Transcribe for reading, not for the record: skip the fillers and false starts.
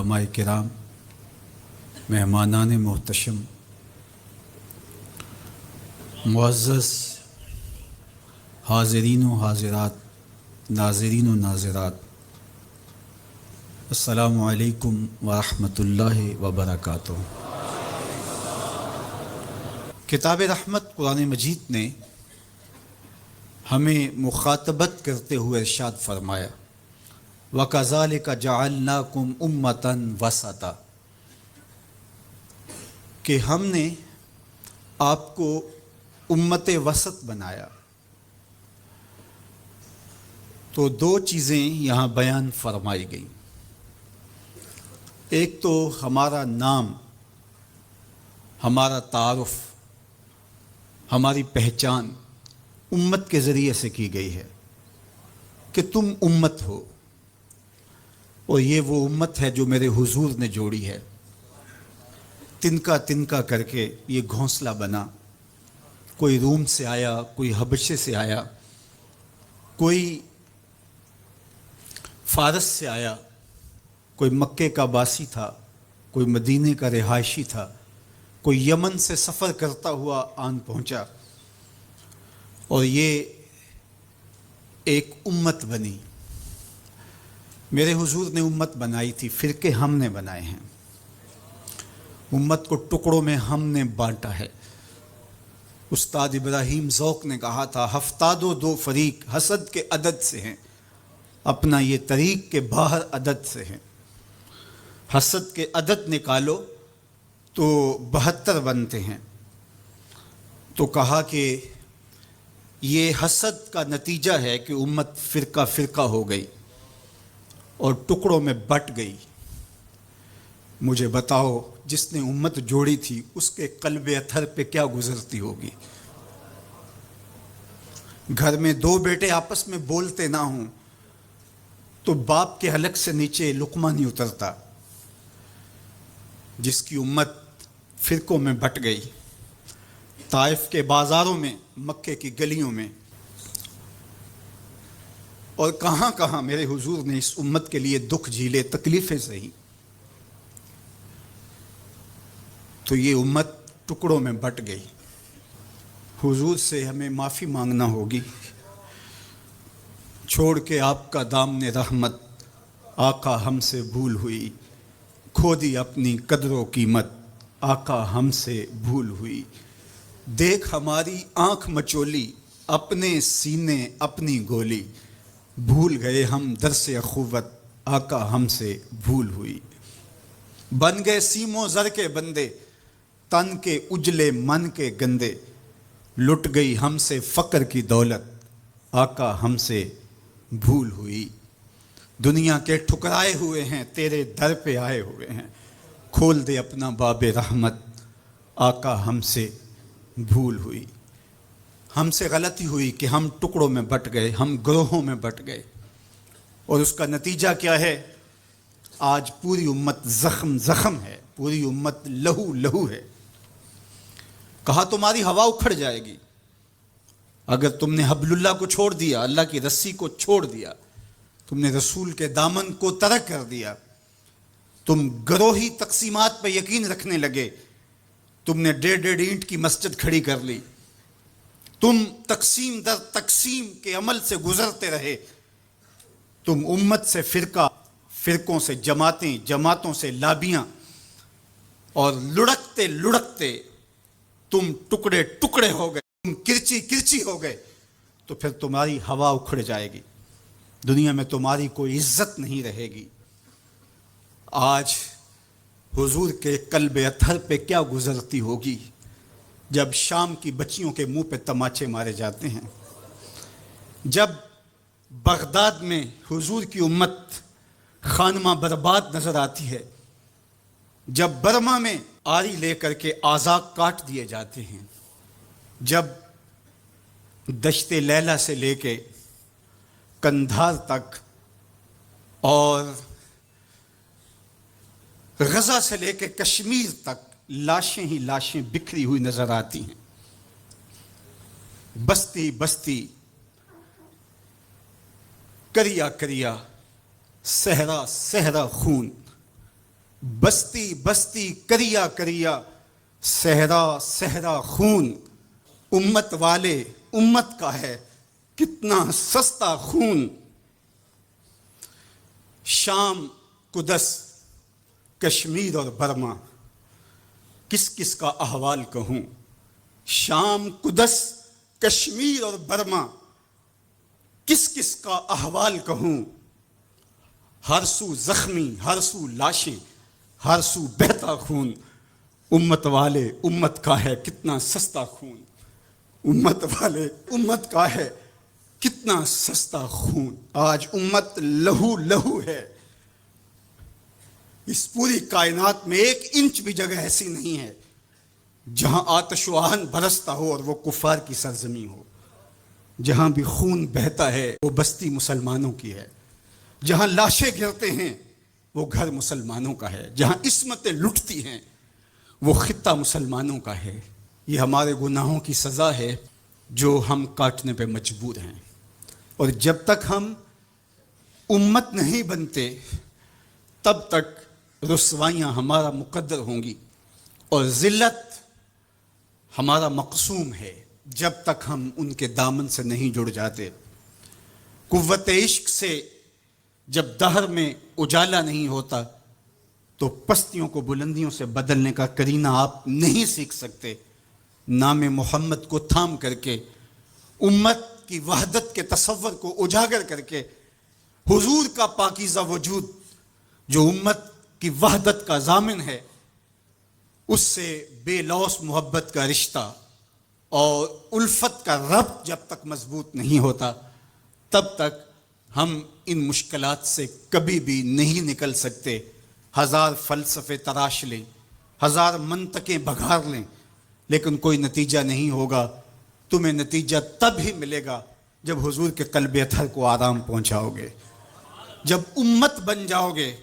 علماء کرام، مہمانان محتشم، معزز حاضرین و حاضرات، ناظرین و ناظرات، السلام علیکم ورحمۃ اللہ وبرکاتہ۔ کتاب رحمت قرآن مجید نے ہمیں مخاطبت کرتے ہوئے ارشاد فرمایا، وَكَذَلِكَ جَعَلْنَاكُمْ أُمَّةً وَسَطًا، کہ ہم نے آپ کو امت وسط بنایا۔ تو دو چیزیں یہاں بیان فرمائی گئیں۔ ایک تو ہمارا نام، ہمارا تعارف، ہماری پہچان امت کے ذریعے سے کی گئی ہے کہ تم امت ہو، اور یہ وہ امت ہے جو میرے حضور نے جوڑی ہے۔ تنکا تنکا کر کے یہ گھونسلہ بنا، کوئی روم سے آیا، کوئی حبشے سے آیا، کوئی فارس سے آیا، کوئی مکے کا باسی تھا، کوئی مدینے کا رہائشی تھا، کوئی یمن سے سفر کرتا ہوا آن پہنچا، اور یہ ایک امت بنی۔ میرے حضور نے امت بنائی تھی، فرقے ہم نے بنائے ہیں۔ امت کو ٹکڑوں میں ہم نے بانٹا ہے۔ استاد ابراہیم ذوق نے کہا تھا، ہفتاد و دو فریق حسد کے عدد سے ہیں، اپنا یہ طریق کے باہر عدد سے ہیں۔ حسد کے عدد نکالو تو 72 بنتے ہیں۔ تو کہا کہ یہ حسد کا نتیجہ ہے کہ امت فرقہ فرقہ ہو گئی اور ٹکڑوں میں بٹ گئی۔ مجھے بتاؤ، جس نے امت جوڑی تھی اس کے قلب اطہر پہ کیا گزرتی ہوگی؟ گھر میں دو بیٹے آپس میں بولتے نہ ہوں تو باپ کے حلق سے نیچے لقمہ نہیں اترتا۔ جس کی امت فرقوں میں بٹ گئی، طائف کے بازاروں میں، مکے کی گلیوں میں، اور کہاں کہاں میرے حضور نے اس امت کے لیے دکھ جھیلے، تکلیفیں سہی، تو یہ امت ٹکڑوں میں بٹ گئی۔ حضور سے ہمیں معافی مانگنا ہوگی۔ چھوڑ کے آپ کا دامن رحمت، آقا ہم سے بھول ہوئی، کھو دی اپنی قدر و قیمت، آقا ہم سے بھول ہوئی۔ دیکھ ہماری آنکھ مچولی، اپنے سینے اپنی گولی، بھول گئے ہم درس اخوت، آقا ہم سے بھول ہوئی۔ بن گئے سیم و زر کے بندے، تن کے اجلے من کے گندے، لٹ گئی ہم سے فقر کی دولت، آقا ہم سے بھول ہوئی۔ دنیا کے ٹھکرائے ہوئے ہیں، تیرے در پہ آئے ہوئے ہیں، کھول دے اپنا باب رحمت، آقا ہم سے بھول ہوئی۔ ہم سے غلطی ہوئی کہ ہم ٹکڑوں میں بٹ گئے، ہم گروہوں میں بٹ گئے، اور اس کا نتیجہ کیا ہے؟ آج پوری امت زخم زخم ہے، پوری امت لہو لہو ہے۔ کہا تمہاری ہوا اکھڑ جائے گی اگر تم نے حبل اللہ کو چھوڑ دیا، اللہ کی رسی کو چھوڑ دیا، تم نے رسول کے دامن کو ترک کر دیا، تم گروہی تقسیمات پہ یقین رکھنے لگے، تم نے 1.5 اینٹ کی مسجد کھڑی کر لی، تم تقسیم در تقسیم کے عمل سے گزرتے رہے، تم امت سے فرقہ، فرقوں سے جماعتیں، جماعتوں سے لابیاں، اور لڑکتے لڑکتے تم ٹکڑے ٹکڑے ہو گئے، تم کرچی کرچی ہو گئے، تو پھر تمہاری ہوا اکھڑ جائے گی، دنیا میں تمہاری کوئی عزت نہیں رہے گی۔ آج حضور کے قلب اطہر پہ کیا گزرتی ہوگی جب شام کی بچیوں کے منہ پہ تماچے مارے جاتے ہیں، جب بغداد میں حضور کی امت خانمہ برباد نظر آتی ہے، جب برما میں آری لے کر کے اعضاء کاٹ دیے جاتے ہیں، جب دشت لیلہ سے لے کے کندھار تک اور غزہ سے لے کے کشمیر تک لاشیں ہی لاشیں بکھری ہوئی نظر آتی ہیں، بستی بستی، کریا کریا، صحرا صحرا خون، بستی بستی کریا کریا صحرا صحرا خون، امت والے امت کا ہے کتنا سستا خون۔ شام قدس کشمیر اور برما، کس کس کا احوال کہوں؟ شام قدس کشمیر اور برما، کس کس کا احوال کہوں؟ ہر سو زخمی، ہر سو لاشیں، ہر سو بہتا خون، امت والے امت کا ہے کتنا سستا خون، امت والے امت کا ہے کتنا سستا خون۔ آج امت لہو لہو ہے، اس پوری کائنات میں 1 انچ بھی جگہ ایسی نہیں ہے جہاں آتش و آہن برستا ہو اور وہ کفار کی سرزمین ہو۔ جہاں بھی خون بہتا ہے وہ بستی مسلمانوں کی ہے، جہاں لاشیں گرتے ہیں وہ گھر مسلمانوں کا ہے، جہاں عصمتیں لٹتی ہیں وہ خطہ مسلمانوں کا ہے۔ یہ ہمارے گناہوں کی سزا ہے جو ہم کاٹنے پہ مجبور ہیں، اور جب تک ہم امت نہیں بنتے تب تک رسوائیاں ہمارا مقدر ہوں گی اور ذلت ہمارا مقسوم ہے جب تک ہم ان کے دامن سے نہیں جڑ جاتے۔ قوت عشق سے جب دہر میں اجالا نہیں ہوتا تو پستیوں کو بلندیوں سے بدلنے کا کرینہ آپ نہیں سیکھ سکتے۔ نام محمد کو تھام کر کے، امت کی وحدت کے تصور کو اجاگر کر کے، حضور کا پاکیزہ وجود جو امت کی وحدت کا ضامن ہے، اس سے بے لوث محبت کا رشتہ اور الفت کا ربط جب تک مضبوط نہیں ہوتا تب تک ہم ان مشکلات سے کبھی بھی نہیں نکل سکتے۔ 1000 فلسفے تراش لیں، 1000 منطقیں بگھار لیں، لیکن کوئی نتیجہ نہیں ہوگا۔ تمہیں نتیجہ تب ہی ملے گا جب حضور کے قلب اطہر کو آرام پہنچاؤ گے، جب امت بن جاؤ گے،